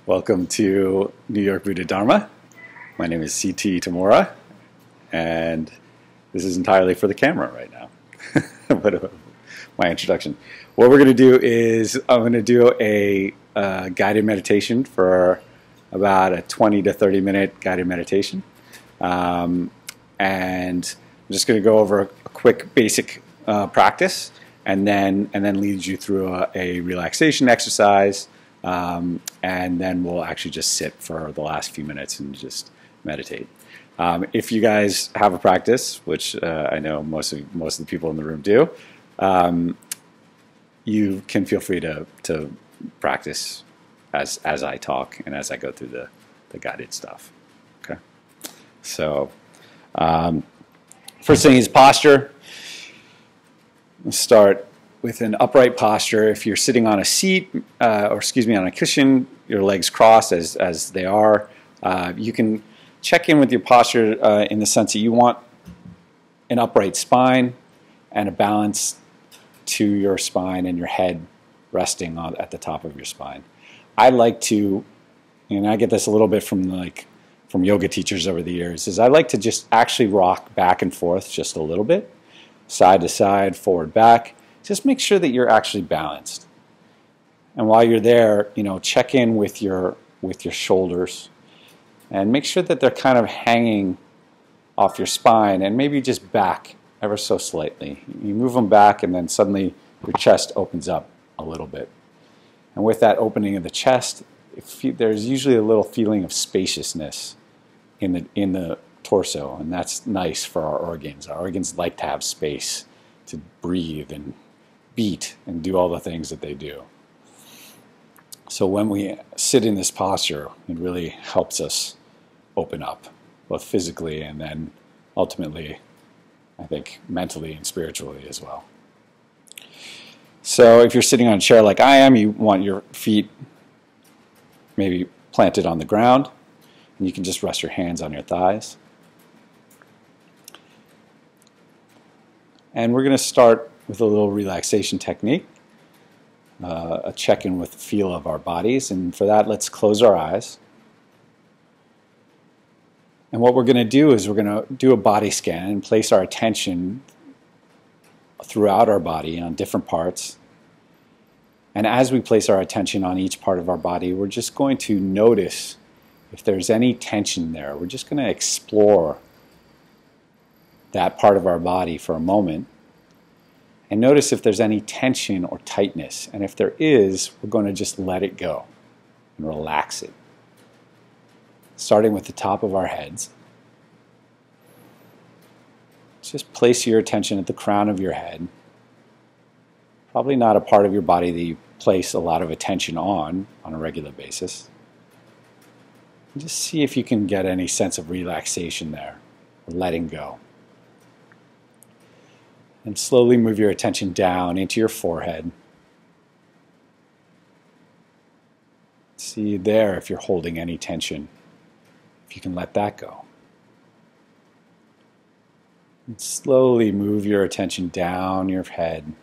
Welcome to New York Buddha Dharma. My name is CT Tamura, and this is entirely for the camera right now. But my introduction. What we're going to do is I'm going to do a guided meditation for about a 20 to 30 minute guided meditation. And I'm just going to go over a quick basic practice and then lead you through a relaxation exercise. And then we'll actually just sit for the last few minutes and just meditate. If you guys have a practice, which I know most of the people in the room do, you can feel free to practice as I talk and as I go through the guided stuff. Okay. So first thing is posture. Let's start with an upright posture. If you're sitting on a seat, on a cushion, your legs crossed as they are, you can check in with your posture in the sense that you want an upright spine and a balance to your spine and your head resting at the top of your spine. I like to, and I get this a little bit from yoga teachers over the years, is I like to just actually rock back and forth just a little bit, side to side, forward, back. Just make sure that you're actually balanced. And while you're there, check in with your shoulders and make sure that they're kind of hanging off your spine and maybe just back ever so slightly. You move them back and then suddenly your chest opens up a little bit. And with that opening of the chest, there's usually a little feeling of spaciousness in the torso, and that's nice for our organs. Our organs like to have space to breathe and beat and do all the things that they do. So when we sit in this posture, it really helps us open up, both physically and then ultimately, I think, mentally and spiritually as well. So if you're sitting on a chair like I am, you want your feet maybe planted on the ground, and you can just rest your hands on your thighs. And we're going to start with a little relaxation technique, a check-in with the feel of our bodies. And for that, let's close our eyes. And what we're going to do is we're going to do a body scan and place our attention throughout our body on different parts. And as we place our attention on each part of our body, we're just going to notice if there's any tension there. We're just going to explore that part of our body for a moment and notice if there's any tension or tightness. And if there is, we're going to just let it go and relax it. Starting with the top of our heads. Just place your attention at the crown of your head. Probably not a part of your body that you place a lot of attention on a regular basis. And just see if you can get any sense of relaxation there, or letting go. And slowly move your attention down into your forehead. See there if you're holding any tension, if you can let that go. And slowly move your attention down your head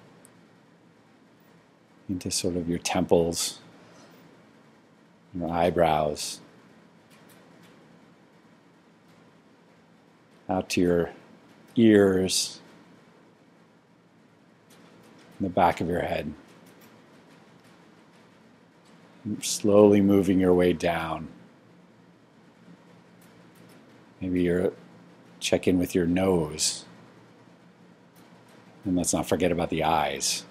into sort of your temples, your eyebrows, out to your ears, in the back of your head. Slowly moving your way down. Maybe you're check in with your nose. And let's not forget about the eyes.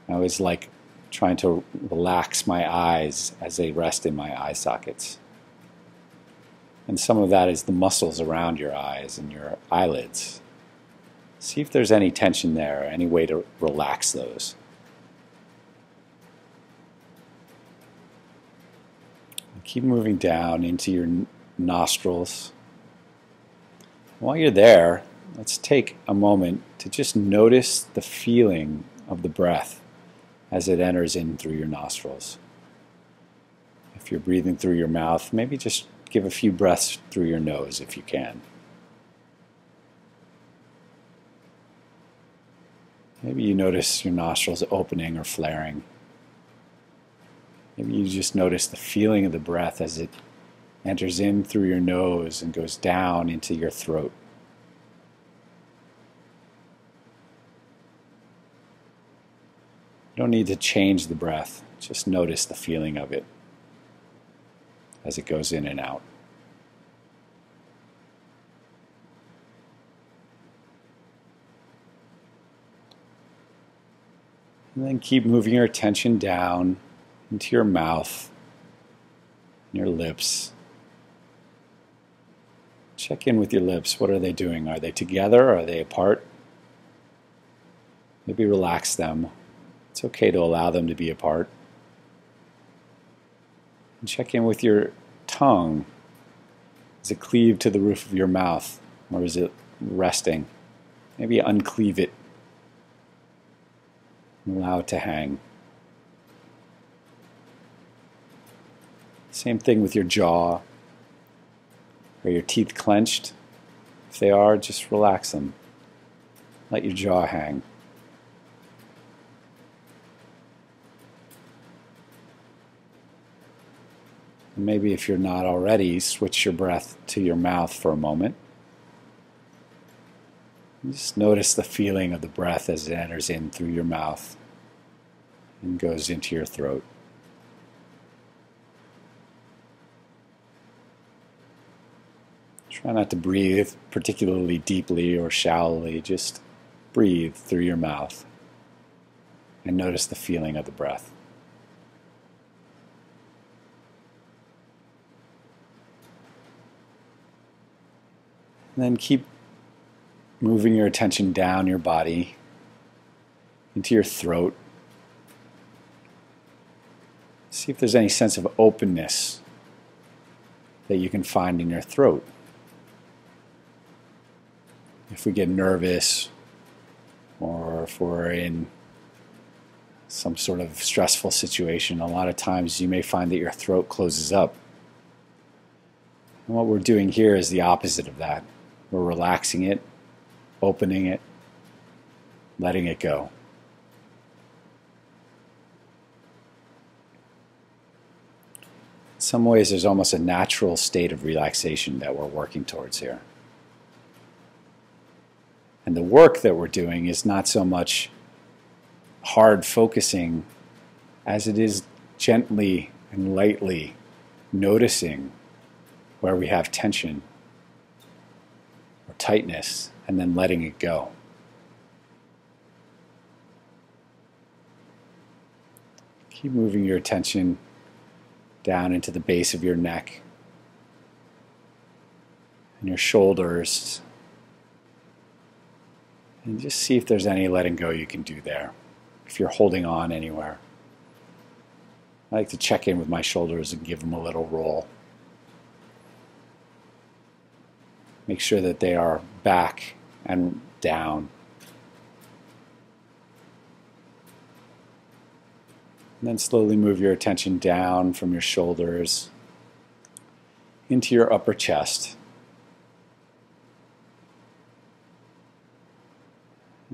I always like trying to relax my eyes as they rest in my eye sockets. And some of that is the muscles around your eyes and your eyelids. See if there's any tension there, any way to relax those. And keep moving down into your nostrils. While you're there, let's take a moment to just notice the feeling of the breath as it enters in through your nostrils. If you're breathing through your mouth, maybe just give a few breaths through your nose if you can. Maybe you notice your nostrils opening or flaring. Maybe you just notice the feeling of the breath as it enters in through your nose and goes down into your throat. You don't need to change the breath, just notice the feeling of it as it goes in and out. And then keep moving your attention down into your mouth, your lips. Check in with your lips. What are they doing? Are they together? Are they apart? Maybe relax them. It's okay to allow them to be apart. And check in with your tongue. Is it cleaved to the roof of your mouth, or is it resting? Maybe uncleave it. Allow it to hang. Same thing with your jaw. Are your teeth clenched? If they are, just relax them. Let your jaw hang. And maybe if you're not already, switch your breath to your mouth for a moment. Just notice the feeling of the breath as it enters in through your mouth and goes into your throat. Try not to breathe particularly deeply or shallowly. Just breathe through your mouth and notice the feeling of the breath. And then keep moving your attention down your body into your throat. See if there's any sense of openness that you can find in your throat. If we get nervous or if we're in some sort of stressful situation, a lot of times you may find that your throat closes up. And what we're doing here is the opposite of that. We're relaxing it, opening it, letting it go. In some ways, there's almost a natural state of relaxation that we're working towards here. And the work that we're doing is not so much hard focusing as it is gently and lightly noticing where we have tension or tightness and then letting it go. Keep moving your attention down into the base of your neck and your shoulders. And just see if there's any letting go you can do there, if you're holding on anywhere. I like to check in with my shoulders and give them a little roll. Make sure that they are back and down. And then slowly move your attention down from your shoulders into your upper chest.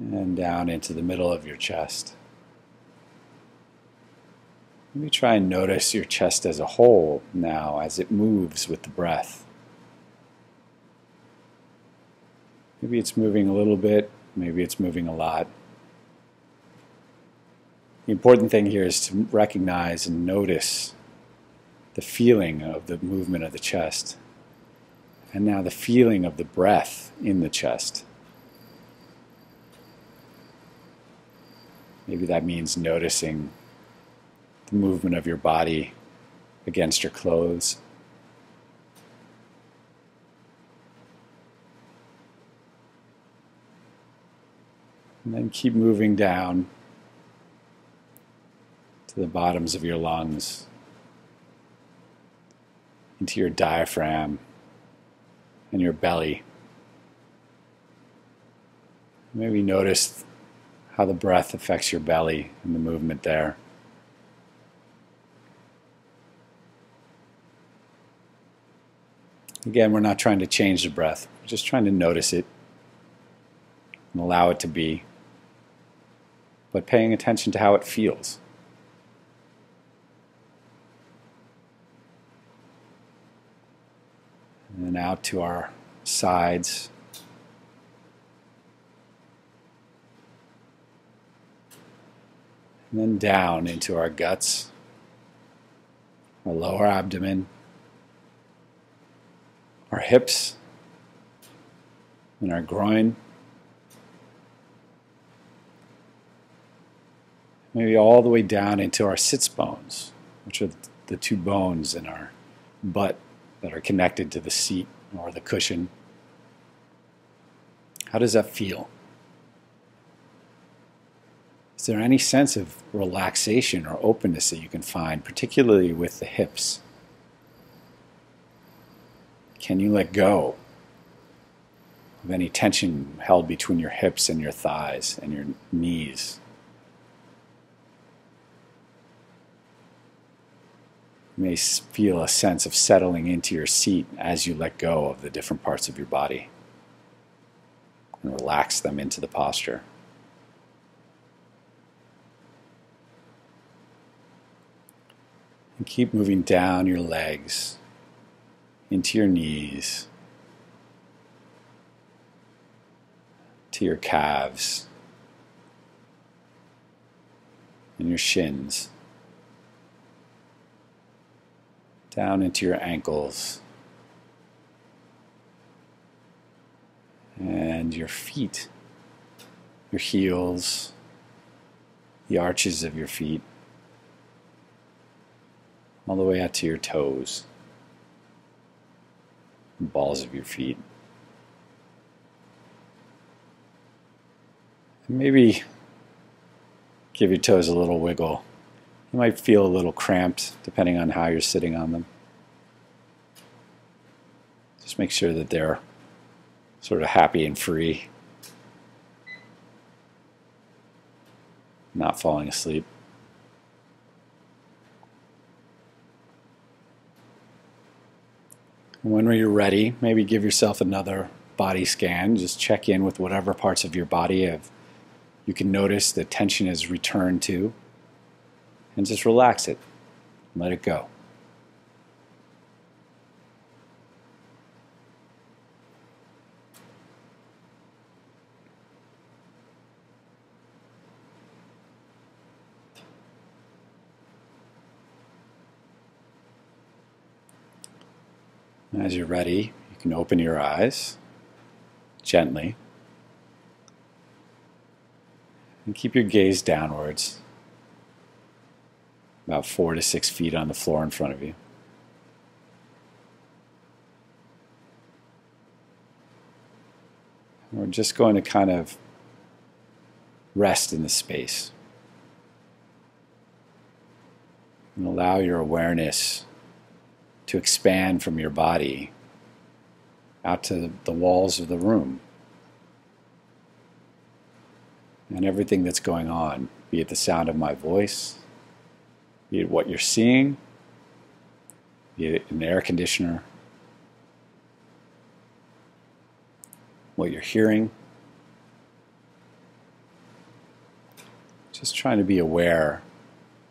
And down into the middle of your chest. Maybe try and notice your chest as a whole now as it moves with the breath. Maybe it's moving a little bit, maybe it's moving a lot. The important thing here is to recognize and notice the feeling of the movement of the chest. And now the feeling of the breath in the chest. Maybe that means noticing the movement of your body against your clothes. And then keep moving down to the bottoms of your lungs, into your diaphragm and your belly. Maybe notice how the breath affects your belly and the movement there. Again, we're not trying to change the breath. We're just trying to notice it and allow it to be, but paying attention to how it feels. And then out to our sides. And then down into our guts, our lower abdomen, our hips, and our groin. Maybe all the way down into our sits bones, which are the two bones in our butt that are connected to the seat or the cushion. How does that feel? Is there any sense of relaxation or openness that you can find, particularly with the hips? Can you let go of any tension held between your hips and your thighs and your knees? You may feel a sense of settling into your seat as you let go of the different parts of your body and relax them into the posture. And keep moving down your legs, into your knees, to your calves, and your shins, down into your ankles, and your feet, your heels, the arches of your feet, all the way out to your toes, the balls of your feet. And maybe give your toes a little wiggle. You might feel a little cramped depending on how you're sitting on them. Just make sure that they're sort of happy and free, not falling asleep. And when you're ready, maybe give yourself another body scan. Just check in with whatever parts of your body you can notice that tension has returned to, and just relax it. Let it go. As you're ready, you can open your eyes gently and keep your gaze downwards, about 4 to 6 feet on the floor in front of you. And we're just going to kind of rest in the space and allow your awareness to expand from your body out to the walls of the room and everything that's going on, be it the sound of my voice, be it what you're seeing, be it an air conditioner, what you're hearing. Just trying to be aware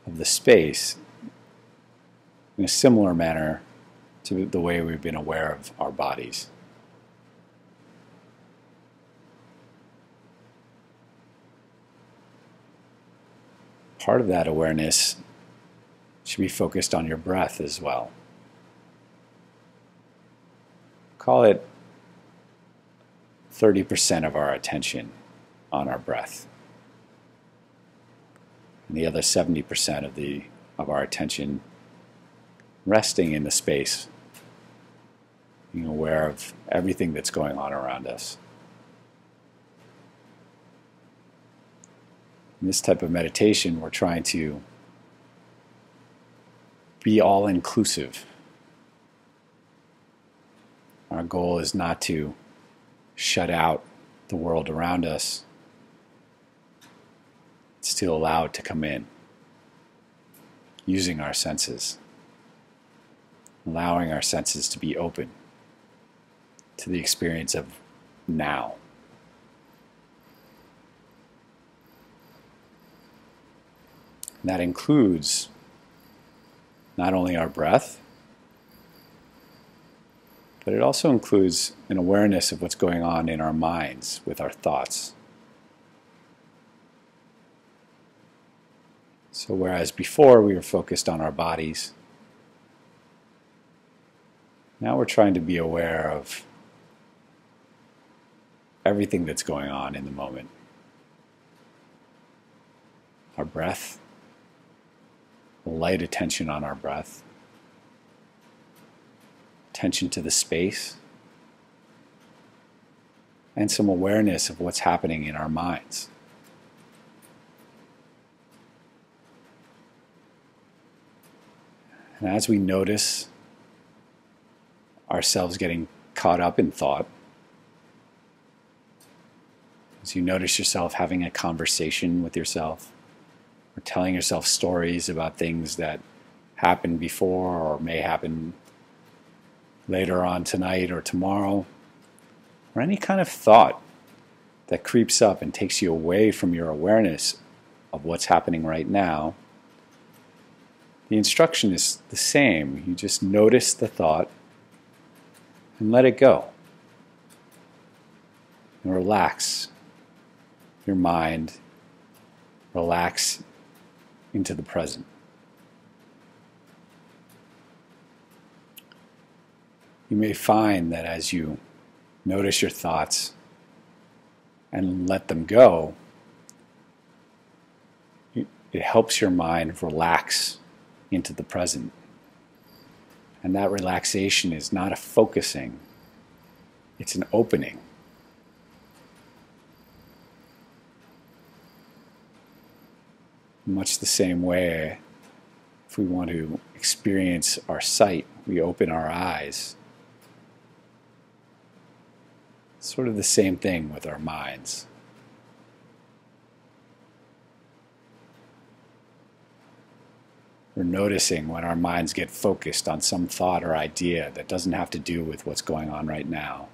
of the space in a similar manner to the way we've been aware of our bodies. Part of that awareness should be focused on your breath as well. Call it 30% of our attention on our breath. And the other 70% of our attention resting in the space, being aware of everything that's going on around us. In this type of meditation, we're trying to be all-inclusive. Our goal is not to shut out the world around us. It's to allow it to come in, using our senses, allowing our senses to be open to the experience of now. And that includes not only our breath, but it also includes an awareness of what's going on in our minds with our thoughts. So whereas before we were focused on our bodies, now we're trying to be aware of everything that's going on in the moment. Our breath, light attention on our breath, attention to the space, and some awareness of what's happening in our minds. And as we notice ourselves getting caught up in thought, as you notice yourself having a conversation with yourself, or telling yourself stories about things that happened before or may happen later on tonight or tomorrow, or any kind of thought that creeps up and takes you away from your awareness of what's happening right now, the instruction is the same. You just notice the thought and let it go. And relax your mind, relax into the present. You may find that as you notice your thoughts and let them go, it helps your mind relax into the present. And that relaxation is not a focusing, it's an opening. Much the same way, if we want to experience our sight, we open our eyes. It's sort of the same thing with our minds. We're noticing when our minds get focused on some thought or idea that doesn't have to do with what's going on right now.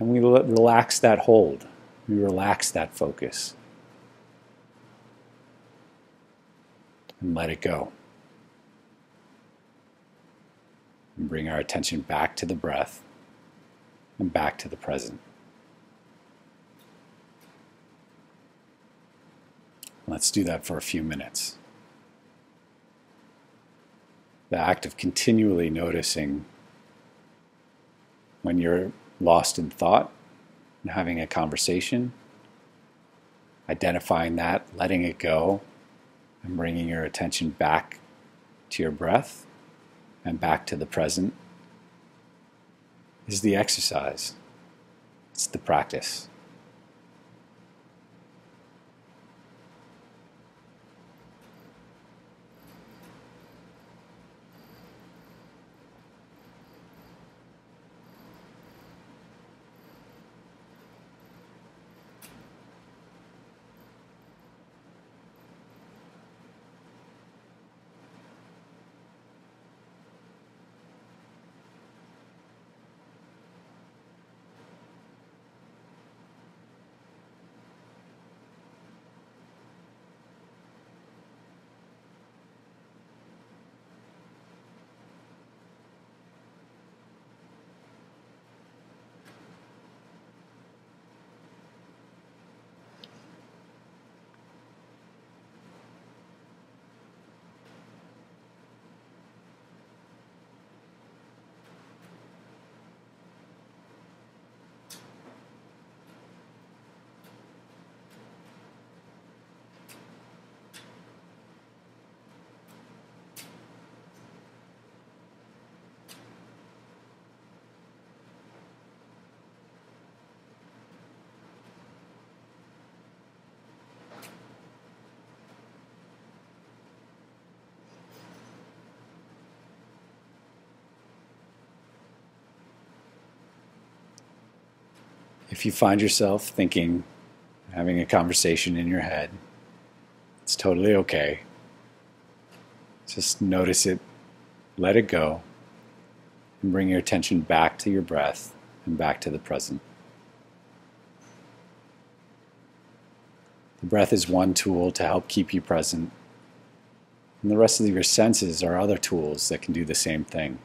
And we relax that hold. We relax that focus. And let it go. And bring our attention back to the breath and back to the present. Let's do that for a few minutes. The act of continually noticing when you're lost in thought and having a conversation, identifying that, letting it go, and bringing your attention back to your breath and back to the present is the exercise. It's the practice. If you find yourself thinking, having a conversation in your head, it's totally okay. Just notice it, let it go, and bring your attention back to your breath and back to the present. The breath is one tool to help keep you present. And the rest of your senses are other tools that can do the same thing.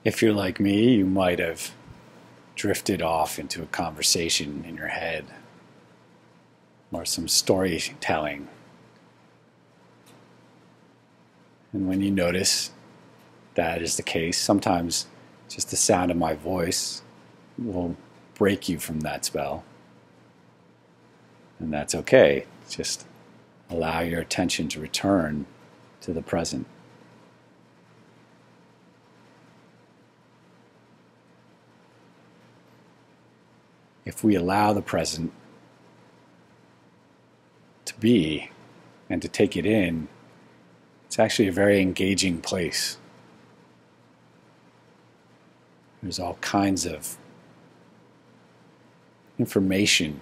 If you're like me, you might have drifted off into a conversation in your head or some storytelling. And when you notice that is the case, sometimes just the sound of my voice will break you from that spell. And that's okay. Just allow your attention to return to the present. If we allow the present to be and to take it in, it's actually a very engaging place. There's all kinds of information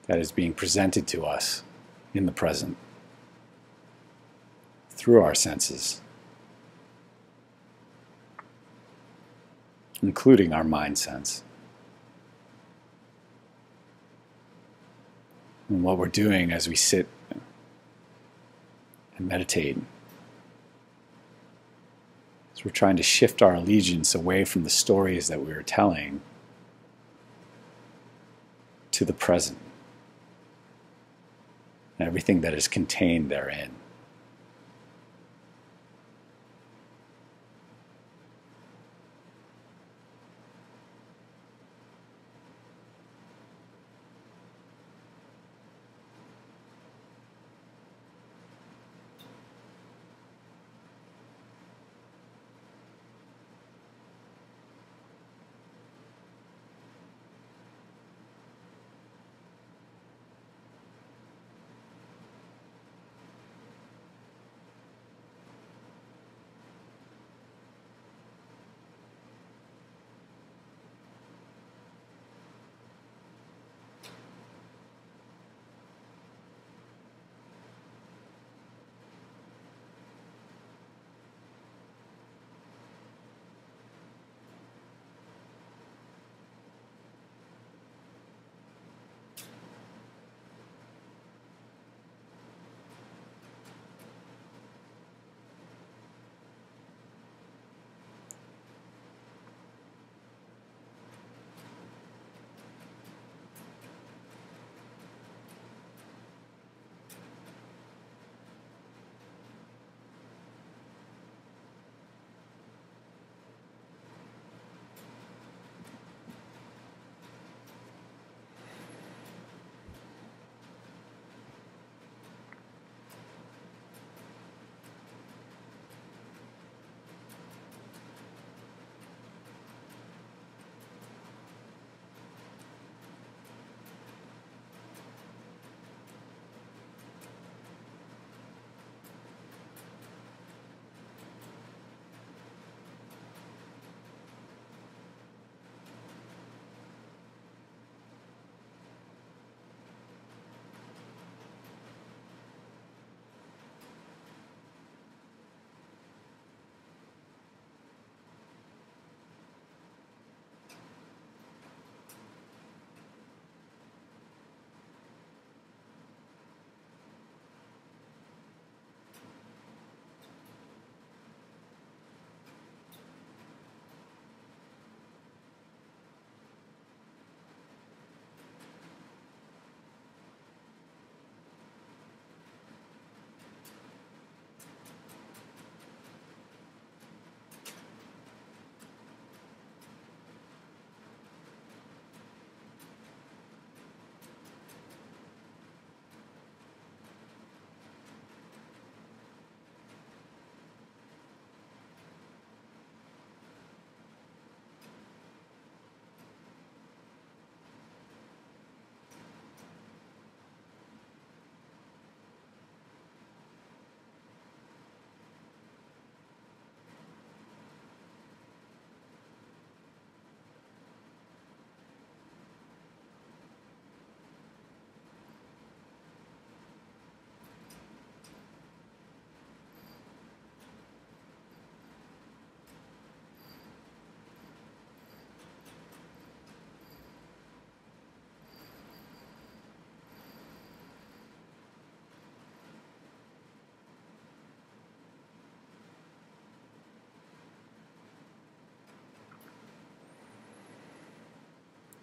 that is being presented to us in the present through our senses, including our mind sense. And what we're doing as we sit and meditate is we're trying to shift our allegiance away from the stories that we were telling to the present and everything that is contained therein.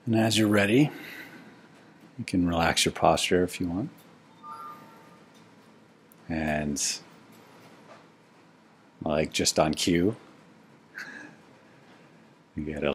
And as you're ready, you can relax your posture if you want. And like just on cue, you get a